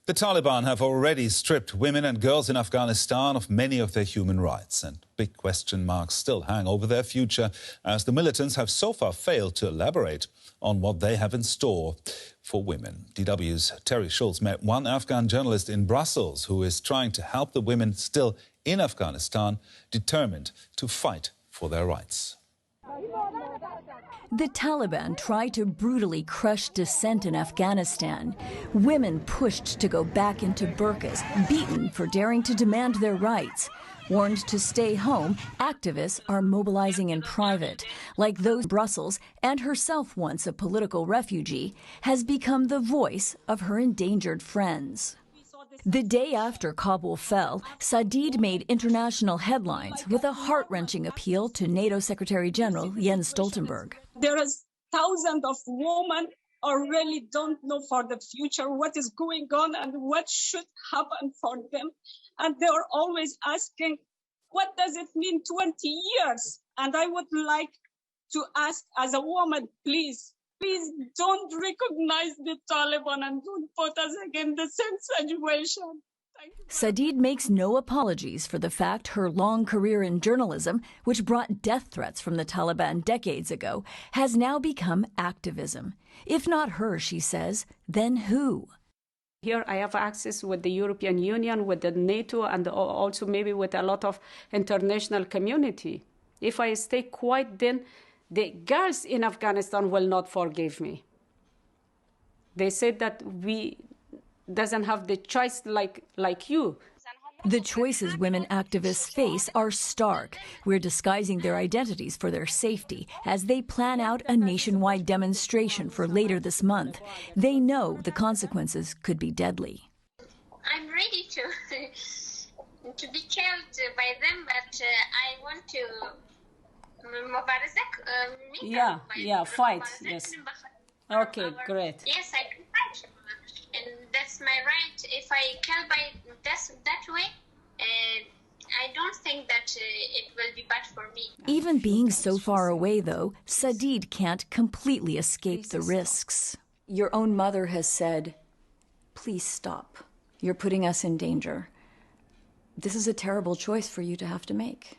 The Taliban have already stripped women and girls in Afghanistan of many of their human rights, and big question marks still hang over their future as the militants have so far failed to elaborate on what they have in store for women. DW's Terry Schultz met one Afghan journalist in Brussels who is trying to help the women still in Afghanistan, determined to fight for their rights. The Taliban tried to brutally crush dissent in Afghanistan. Women pushed to go back into burqas, beaten for daring to demand their rights. Warned to stay home, activists are mobilizing in private. Like those in Brussels, and herself once a political refugee, has become the voice of her endangered friends. The day after Kabul fell, Sadid made international headlines with a heart-wrenching appeal to NATO Secretary General Jens Stoltenberg. There is thousands of women who really don't know for the future what is going on and what should happen for them. And they are always asking, what does it mean 20 years? And I would like to ask as a woman, please don't recognize the Taliban and don't put us again in the same situation. Sadid makes no apologies for the fact her long career in journalism, which brought death threats from the Taliban decades ago, has now become activism. If not her, she says, then who? Here I have access with the European Union, with the NATO, and also maybe with a lot of international community. If I stay quiet, then the girls in Afghanistan will not forgive me. They said that we doesn't have the choice like you. The choices women activists face are stark. We're disguising their identities for their safety as they plan out a nationwide demonstration for later this month. They know the consequences could be deadly. I'm ready to be killed by them, but I want to fight, yes. Okay, great. Yes, I can fight. And that's my right. If I kill by that way, I don't think that it will be bad for me. Even being so far away, though, Sadid can't completely escape the risks. Your own mother has said, please stop. You're putting us in danger. This is a terrible choice for you to have to make.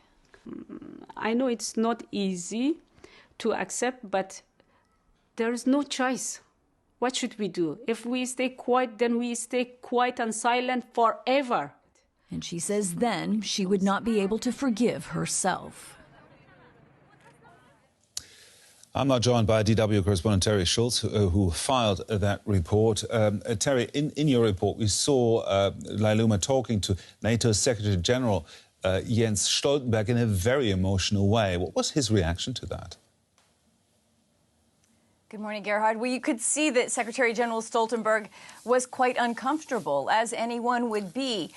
I know it's not easy to accept, but there is no choice. What should we do? If we stay quiet, then we stay quiet and silent forever. And she says then she would not be able to forgive herself. I'm now joined by DW correspondent Terry Schultz, who filed that report. Terry, in your report, we saw Lailuma talking to NATO's Secretary General Jens Stoltenberg in a very emotional way. What was his reaction to that? Good morning, Gerhard. Well, you could see that Secretary General Stoltenberg was quite uncomfortable, as anyone would be,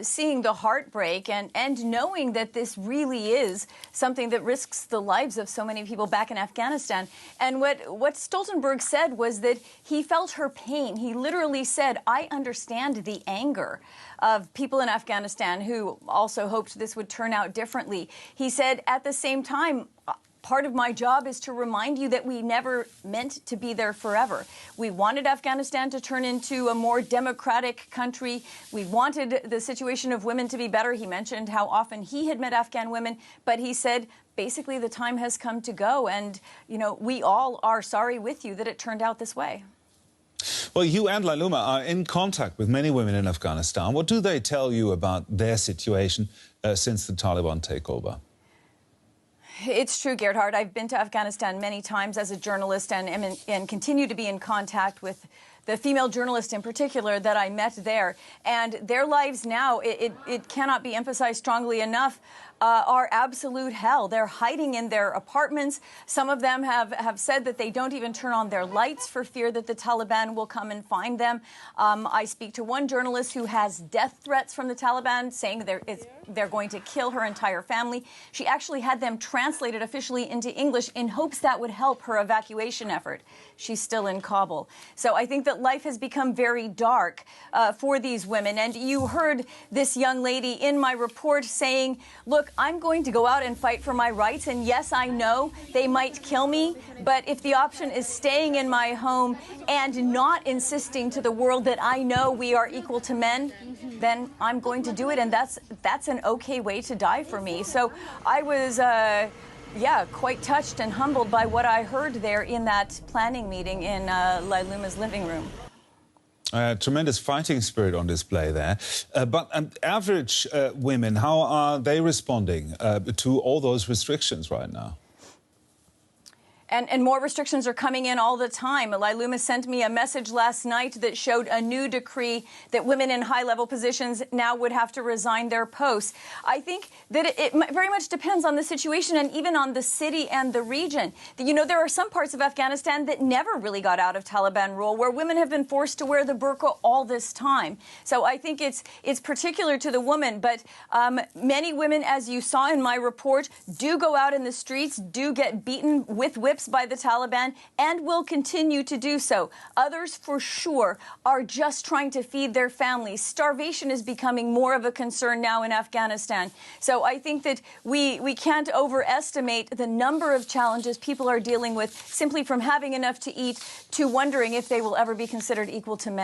seeing the heartbreak and knowing that this really is something that risks the lives of so many people back in Afghanistan. And what Stoltenberg said was that he felt her pain. He literally said, I understand the anger of people in Afghanistan who also hoped this would turn out differently. He said, at the same time, part of my job is to remind you that we never meant to be there forever. We wanted Afghanistan to turn into a more democratic country. We wanted the situation of women to be better. He mentioned how often he had met Afghan women, but he said, basically, the time has come to go. And, you know, we all are sorry with you that it turned out this way. Well, you and Lailuma are in contact with many women in Afghanistan. What do they tell you about their situation since the Taliban takeover? It's true, Gerhard. I've been to Afghanistan many times as a journalist and continue to be in contact with the female journalist in particular that I met there. And their lives now, it cannot be emphasized strongly enough, are absolute hell. They're hiding in their apartments. Some of them have said that they don't even turn on their lights for fear that the Taliban will come and find them. I speak to one journalist who has death threats from the Taliban, saying they're going to kill her entire family. She actually had them translated officially into English in hopes that would help her evacuation effort. She's still in Kabul. So I think that life has become very dark for these women. And you heard this young lady in my report saying, look, I'm going to go out and fight for my rights. And yes, I know they might kill me, but if the option is staying in my home and not insisting to the world that I know we are equal to men, then I'm going to do it. And that's an okay way to die for me. So I was quite touched and humbled by what I heard there in that planning meeting in Lailuma's living room. Tremendous fighting spirit on display there. But average women, how are they responding to all those restrictions right now? And more restrictions are coming in all the time. Lailuma sent me a message last night that showed a new decree that women in high-level positions now would have to resign their posts. I think that it very much depends on the situation and even on the city and the region. You know, there are some parts of Afghanistan that never really got out of Taliban rule, where women have been forced to wear the burqa all this time. So I think it's particular to the woman. But many women, as you saw in my report, do go out in the streets, do get beaten with whips by the Taliban, and will continue to do so. Others, for sure, are just trying to feed their families. Starvation is becoming more of a concern now in Afghanistan. So I think that we can't overestimate the number of challenges people are dealing with simply from having enough to eat to wondering if they will ever be considered equal to men.